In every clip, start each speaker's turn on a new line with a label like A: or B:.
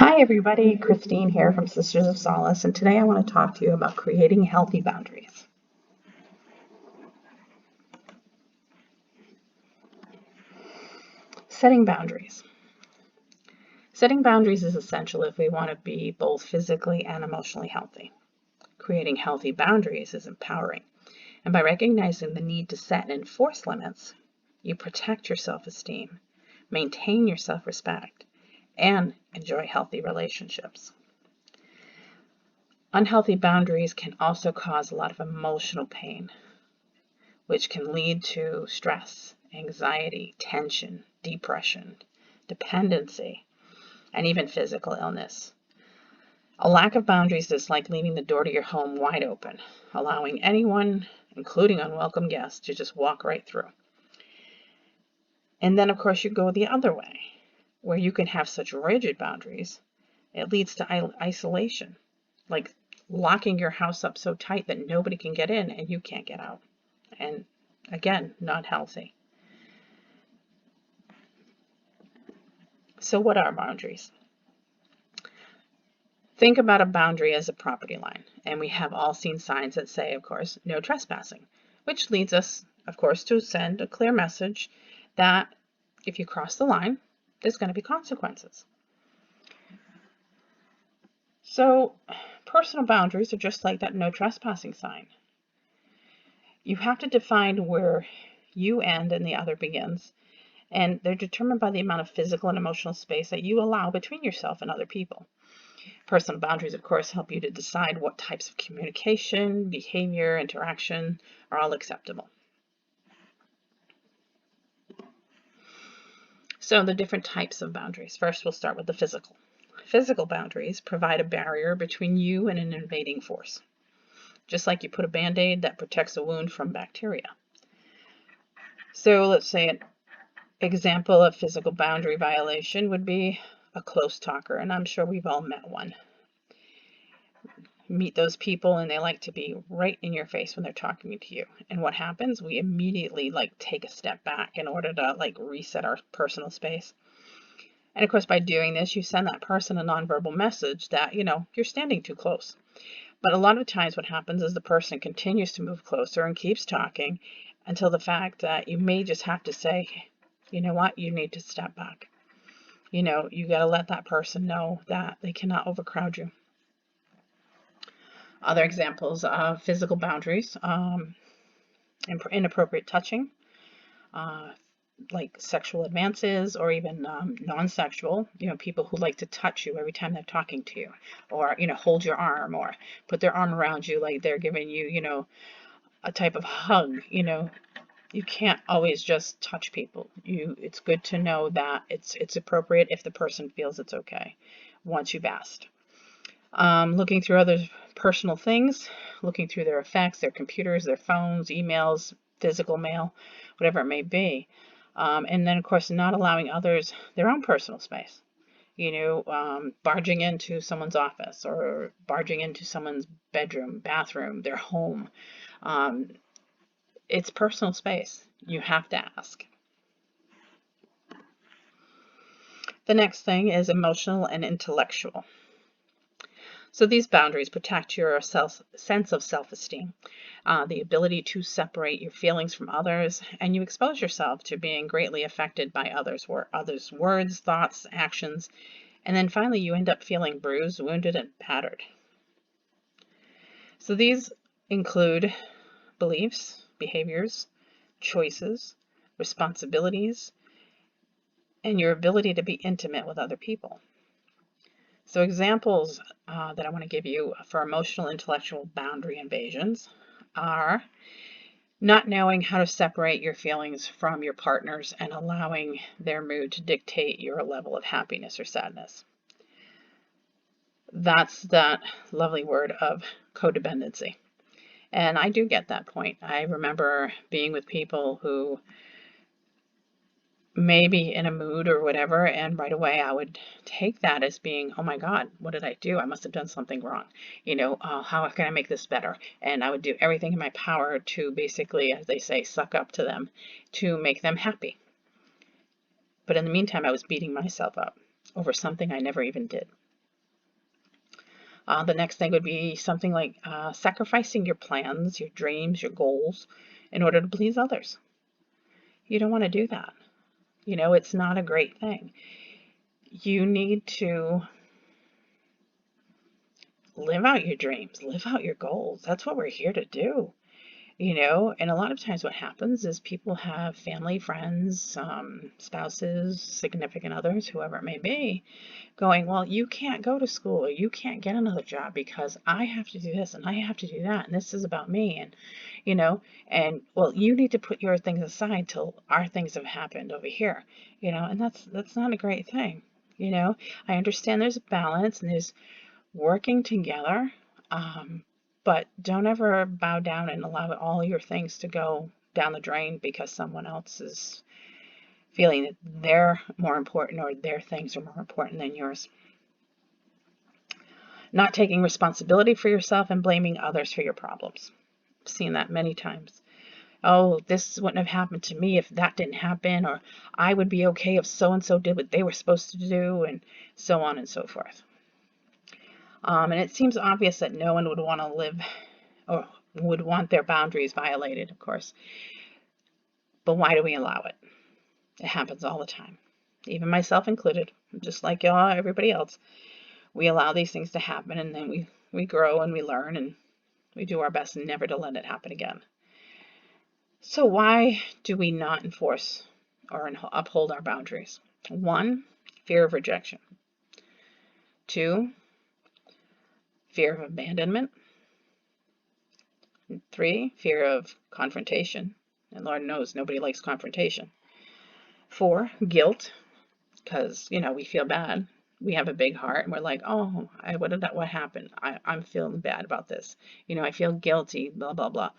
A: Hi everybody, Christine here from Sisters of Solace, and today I want to talk to you about creating healthy boundaries. Setting boundaries. Setting boundaries is essential if we want to be both physically and emotionally healthy. Creating healthy boundaries is empowering, and by recognizing the need to set and enforce limits, you protect your self-esteem, maintain your self-respect, and enjoy healthy relationships. Unhealthy boundaries can also cause a lot of emotional pain, which can lead to stress, anxiety, tension, depression, dependency, and even physical illness. A lack of boundaries is like leaving the door to your home wide open, allowing anyone, including unwelcome guests, to just walk right through. And then, of course, you go the other way, where you can have such rigid boundaries, it leads to isolation, like locking your house up so tight that nobody can get in and you can't get out. And again, not healthy. So what are boundaries? Think about a boundary as a property line, and we have all seen signs that say, of course, no trespassing, which leads us, of course, to send a clear message that if you cross the line, there's going to be consequences. So personal boundaries are just like that no trespassing sign. You have to define where you end and the other begins, and they're determined by the amount of physical and emotional space that you allow between yourself and other people. Personal boundaries, of course, help you to decide what types of communication, behavior, interaction are all acceptable. So the different types of boundaries. First, we'll start with the physical. Physical boundaries provide a barrier between you and an invading force, just like you put a Band-Aid that protects a wound from bacteria. So let's say an example of physical boundary violation would be a close talker, and I'm sure we've all met one. Meet those people and they like to be right in your face when they're talking to you. And what happens? We immediately take a step back in order to reset our personal space. And of course, by doing this, you send that person a nonverbal message that, you're standing too close. But a lot of times what happens is the person continues to move closer and keeps talking until the fact that you may just have to say, you know what, you need to step back. You got to let that person know that they cannot overcrowd you. Other examples of physical boundaries, inappropriate touching, like sexual advances, or even non-sexual, people who like to touch you every time they're talking to you, or, hold your arm or put their arm around you like they're giving you, a type of hug. You can't always just touch people. It's good to know that it's appropriate if the person feels it's okay once you've asked. Looking through others' personal things, looking through their effects, their computers, their phones, emails, physical mail, whatever it may be. And then, of course, not allowing others their own personal space. Barging into someone's office or barging into someone's bedroom, bathroom, their home. It's personal space. You have to ask. The next thing is emotional and intellectual. So these boundaries protect your sense of self-esteem, the ability to separate your feelings from others, and you expose yourself to being greatly affected by others' words, thoughts, actions, and then finally you end up feeling bruised, wounded, and battered. So these include beliefs, behaviors, choices, responsibilities, and your ability to be intimate with other people. So examples that I want to give you for emotional intellectual boundary invasions are not knowing how to separate your feelings from your partner's and allowing their mood to dictate your level of happiness or sadness. That's that lovely word of codependency. And I do get that point. I remember being with people who maybe in a mood or whatever, and right away I would take that as being, oh my God, what did I do? I must have done something wrong. How can I make this better? And I would do everything in my power to basically, as they say, suck up to them to make them happy. But in the meantime, I was beating myself up over something I never even did. The next thing would be something like sacrificing your plans, your dreams, your goals in order to please others. You don't want to do that. It's not a great thing. You need to live out your dreams, live out your goals. That's what we're here to do. And a lot of times what happens is people have family, friends, spouses, significant others, whoever it may be, going, well, you can't go to school or you can't get another job because I have to do this and I have to do that and this is about me. And well, you need to put your things aside till our things have happened over here, and that's not a great thing. I understand there's a balance and there's working together, but don't ever bow down and allow all your things to go down the drain because someone else is feeling that they're more important or their things are more important than yours. Not taking responsibility for yourself and blaming others for your problems. I've seen that many times. Oh, this wouldn't have happened to me if that didn't happen, or I would be okay if so-and-so did what they were supposed to do, and so on and so forth. And it seems obvious that no one would want to live or would want their boundaries violated, of course. But why do we allow it? It happens all the time, even myself included, just like everybody else. We allow these things to happen, and then we grow and we learn and we do our best never to let it happen again. So why do we not enforce or uphold our boundaries? 1, fear of rejection. 2, fear of abandonment. 3, fear of confrontation. And Lord knows nobody likes confrontation. 4, guilt, because, we feel bad. We have a big heart and we're like, oh, what happened? I'm feeling bad about this. I feel guilty, blah, blah, blah.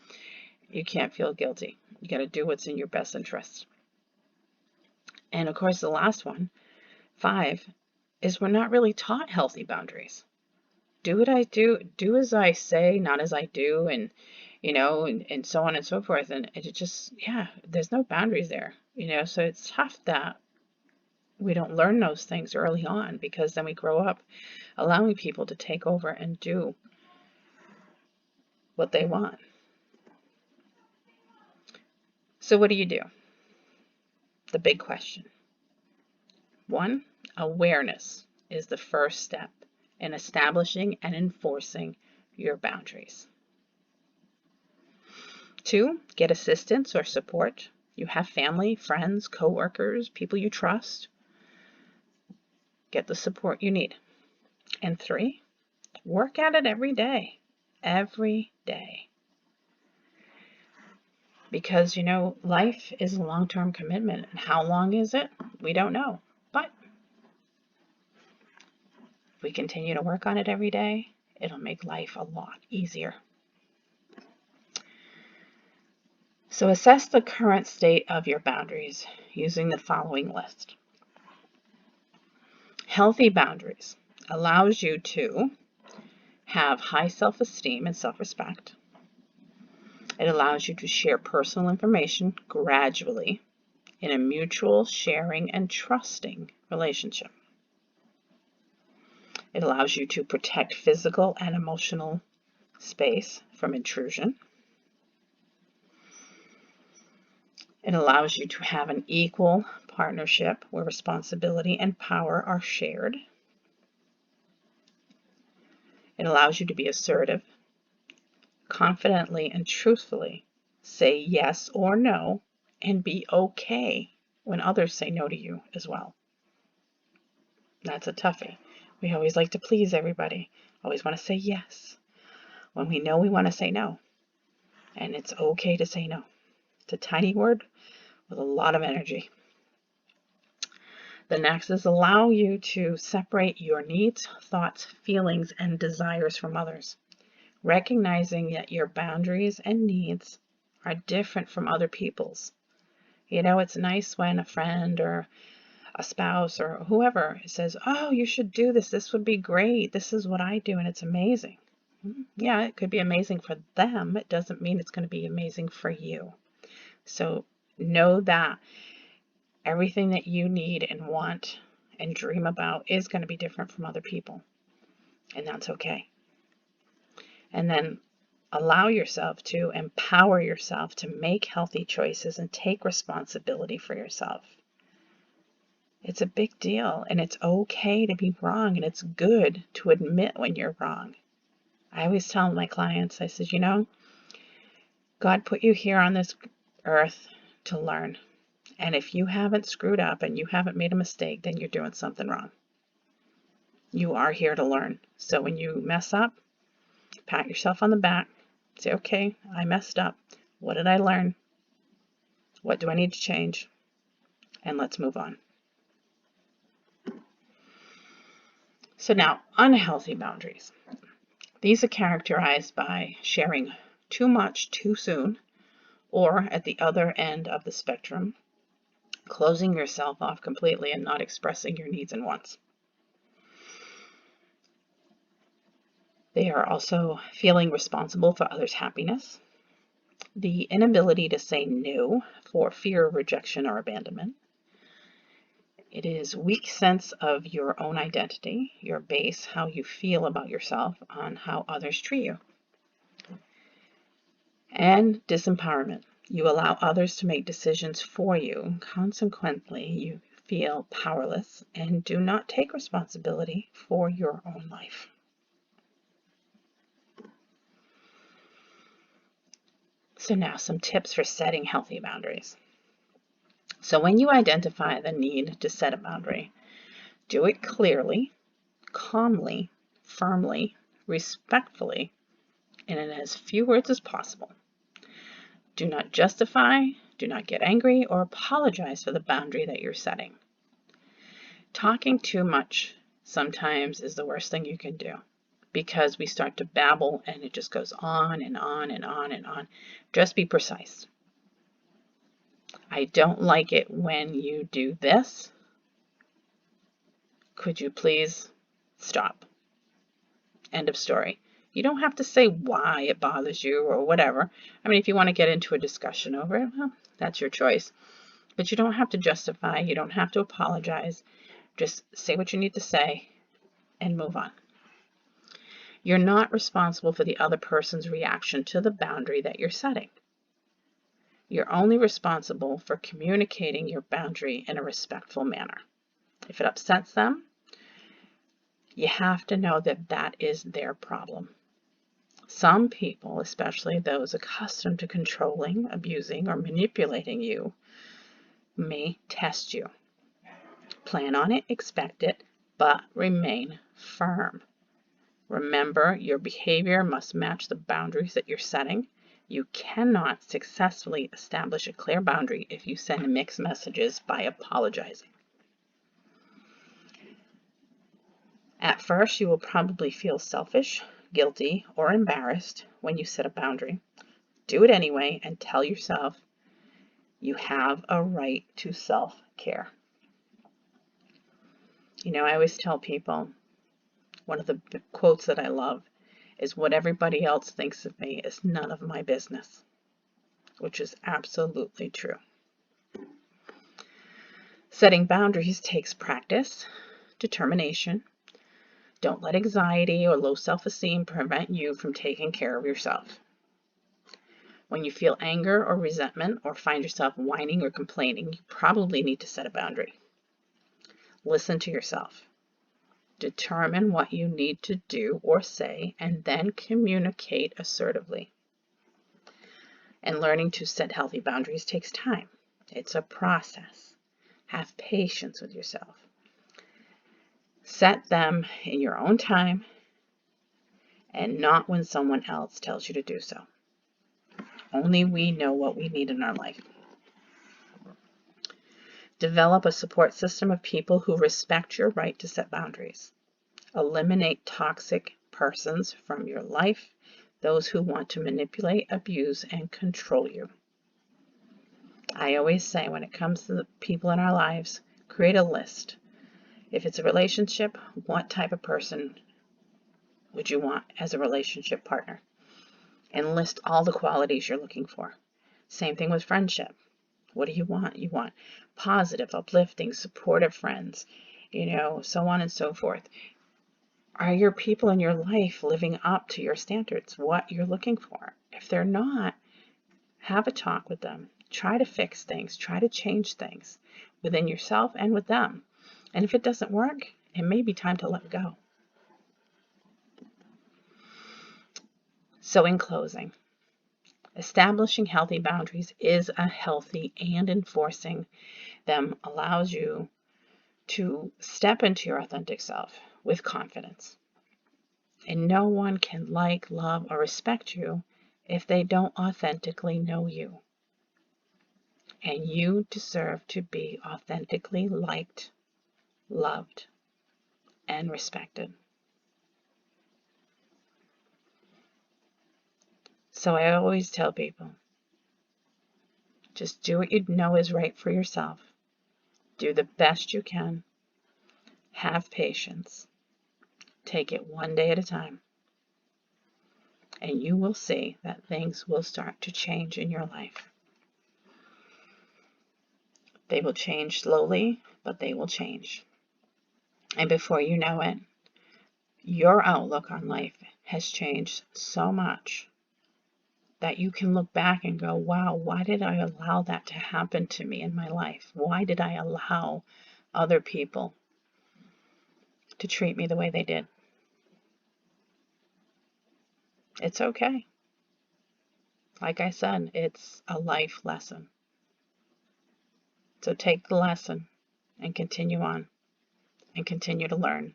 A: You can't feel guilty. You got to do what's in your best interest. And of course, the last one, 5, is we're not really taught healthy boundaries. Do what I do as I say, not as I do, and and so on and so forth. And it just, there's no boundaries there, so it's tough that we don't learn those things early on, because then we grow up allowing people to take over and do what they want. So what do you do? The big question. 1, awareness is the first step in establishing and enforcing your boundaries. 2, get assistance or support. You have family, friends, co-workers, people you trust. Get the support you need. And 3, work at it every day. Every day. Because, life is a long-term commitment. And how long is it? We don't know. But if we continue to work on it every day, it'll make life a lot easier. So assess the current state of your boundaries using the following list. Healthy boundaries allows you to have high self-esteem and self-respect. It allows you to share personal information gradually in a mutual sharing and trusting relationship. It allows you to protect physical and emotional space from intrusion. It allows you to have an equal partnership where responsibility and power are shared. It allows you to be assertive, confidently and truthfully say yes or no, and be okay when others say no to you as well. That's a toughie. We always like to please everybody, always want to say yes, when we know we want to say no. And it's okay to say no. It's a tiny word with a lot of energy. The next is allow you to separate your needs, thoughts, feelings, and desires from others. Recognizing that your boundaries and needs are different from other people's. It's nice when a friend or a spouse or whoever says, oh, you should do this. This would be great. This is what I do, and it's amazing. Yeah, it could be amazing for them. It doesn't mean it's going to be amazing for you. So know that everything that you need and want and dream about is going to be different from other people. And that's okay. And then allow yourself to empower yourself to make healthy choices and take responsibility for yourself. It's a big deal, and it's okay to be wrong, and it's good to admit when you're wrong. I always tell my clients, I said, God put you here on this earth to learn. And if you haven't screwed up and you haven't made a mistake, then you're doing something wrong. You are here to learn. So when you mess up, pat yourself on the back. Say, okay, I messed up. What did I learn? What do I need to change? And let's move on. So now, unhealthy boundaries. These are characterized by sharing too much too soon, or at the other end of the spectrum, closing yourself off completely and not expressing your needs and wants. They are also feeling responsible for others' happiness, the inability to say no for fear of rejection or abandonment. It is weak sense of your own identity, your base, how you feel about yourself, on how others treat you. And disempowerment. You allow others to make decisions for you. Consequently, you feel powerless and do not take responsibility for your own life. So now some tips for setting healthy boundaries. So when you identify the need to set a boundary, do it clearly, calmly, firmly, respectfully, and in as few words as possible. Do not justify, do not get angry, or apologize for the boundary that you're setting. Talking too much sometimes is the worst thing you can do, because we start to babble and it just goes on and on and on and on. Just be precise. I don't like it when you do this. Could you please stop? End of story. You don't have to say why it bothers you or whatever. I mean, if you want to get into a discussion over it, well, that's your choice. But you don't have to justify. You don't have to apologize. Just say what you need to say and move on. You're not responsible for the other person's reaction to the boundary that you're setting. You're only responsible for communicating your boundary in a respectful manner. If it upsets them, you have to know that that is their problem. Some people, especially those accustomed to controlling, abusing, or manipulating you, may test you. Plan on it, expect it, but remain firm. Remember, your behavior must match the boundaries that you're setting. You cannot successfully establish a clear boundary if you send mixed messages by apologizing. At first, you will probably feel selfish, guilty, or embarrassed when you set a boundary. Do it anyway and tell yourself you have a right to self-care. I always tell people, one of the quotes that I love is, what everybody else thinks of me is none of my business, which is absolutely true. Setting boundaries takes practice, determination. Don't let anxiety or low self-esteem prevent you from taking care of yourself. When you feel anger or resentment or find yourself whining or complaining, you probably need to set a boundary. Listen to yourself. Determine what you need to do or say, and then communicate assertively. And learning to set healthy boundaries takes time. It's a process. Have patience with yourself. Set them in your own time and not when someone else tells you to do so. Only we know what we need in our life. Develop a support system of people who respect your right to set boundaries. Eliminate toxic persons from your life, those who want to manipulate, abuse, and control you. I always say, when it comes to the people in our lives, create a list. If it's a relationship, what type of person would you want as a relationship partner? And list all the qualities you're looking for. Same thing with friendship. What do you want? You want positive, uplifting, supportive friends, so on and so forth. Are your people in your life living up to your standards, what you're looking for? If they're not, have a talk with them. Try to fix things. Try to change things within yourself and with them. And if it doesn't work, it may be time to let go. So in closing, establishing healthy boundaries is a healthy, and enforcing them allows you to step into your authentic self with confidence. And no one can like, love, or respect you if they don't authentically know you. And you deserve to be authentically liked, loved, and respected. So I always tell people, just do what you know is right for yourself. Do the best you can. Have patience. Take it one day at a time. And you will see that things will start to change in your life. They will change slowly, but they will change. And before you know it, your outlook on life has changed so much that you can look back and go, wow, why did I allow that to happen to me in my life? Why did I allow other people to treat me the way they did? It's okay. Like I said, it's a life lesson. So take the lesson and continue on and continue to learn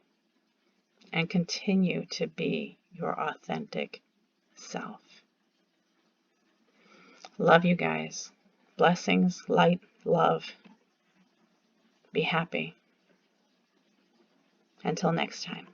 A: and continue to be your authentic self. Love you guys. Blessings, light, love. Be happy. Until next time.